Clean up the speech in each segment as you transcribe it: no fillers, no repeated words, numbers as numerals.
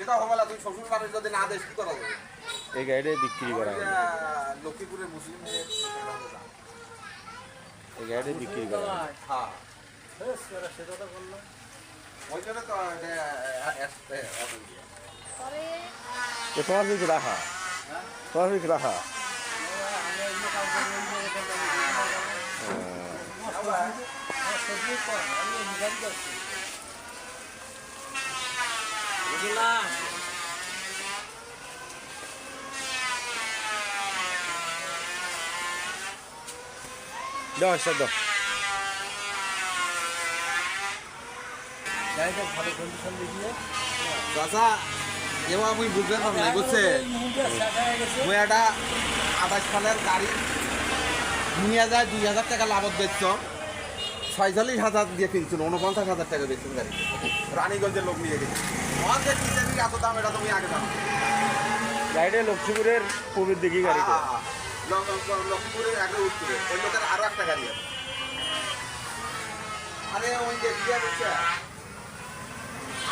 সেটা হবে না, তুই শ্বশুর বাড়ির যদি না দেশ কি করা যাবে? এই গাড়িটা বিক্রি করা হবে। লক্ষ্মীপুরের মুসলিমদের এই গাড়িটা বিক্রি করা হবে। হ্যাঁ সেটা তো বললো ওই জন্য তো তোমার কিন্তু রাখা, তোমার কিন্তু রাখা। দাও স্যার দাও। গাড়িটা ভালো কন্ডিশন দেখিয়ে চাচা এবার আমি বুঝতে পারলাম না, বুঝছে মুই একটা 28 সালের গাড়ি নিয়ে যায় 2000 টাকা লাভত বেচছ, 46,000 দিয়ে কিনছিল, 49,000 টাকা বেচছেন গাড়ি। রানীগঞ্জের লোক নিয়ে গেছে, আমাদের কিনতে এত দাম, এটা তুমি আগে জানো। গাড়িটা লক্ষ্মীপুরের পূর্বের দিকে গাড়িটা। লক্ষ্মীপুরের আগে উত্তরে ওই লোকের আরো একটা গাড়ি আছে। আরে ওই যে বিয়ে হচ্ছে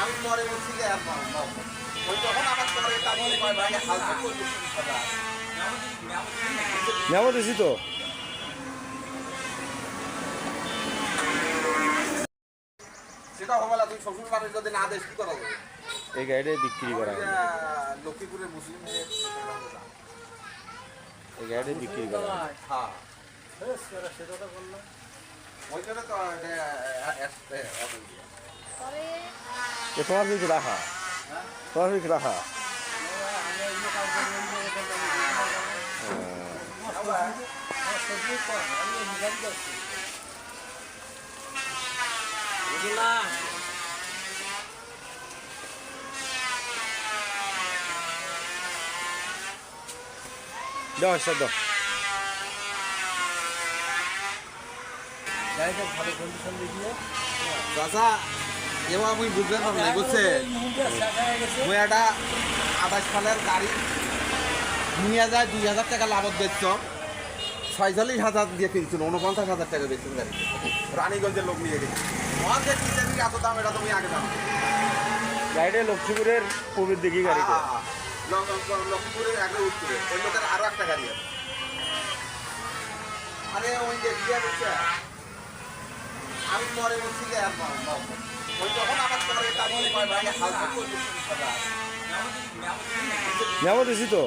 আমি মরে বলছি যে আর ওই যখন আমার পরে ভাই হাল নেবো দিছি তো। সেটা হবে না, তুই শ্বশুর বাড়ির যদি না দেশ কি করা যাবে? এই গাড়িটা বিক্রি করা হবে। লক্ষ্মীপুরের মুসলিমদের এই গাড়িটা বিক্রি করা হবে। হ্যাঁ সেটা তো বললো ওই জন্য তো তোমার কিন্তু রাখা, তোমার কিন্তু রাখা। দাও স্যার দাও। গাড়িটা ভালো কন্ডিশন দেখিয়ে চাচা এবার আমি বুঝতে পারলাম না, বুঝছে মুই একটা 28 সালের গাড়ি নিয়ে যায় 2000 টাকা লাভত বেচছ, 46,000 দিয়ে কিনছিল, 49,000 টাকা বেচছেন গাড়ি। রানীগঞ্জের লোক নিয়ে গেছে, আমাদের কিনতে এত দাম, এটা তুমি আগে জানো। গাড়িটা লক্ষ্মীপুরের পূর্বের দিকে গাড়িটা। লক্ষ্মীপুরের আগে উত্তরে ওই লোকের আরো একটা গাড়ি আছে। আরে ওই যে বিয়ে হচ্ছে আমি মরে বলছি যে আর ওই যখন আমার পরে ভাই হাল নেবো দিছি তো।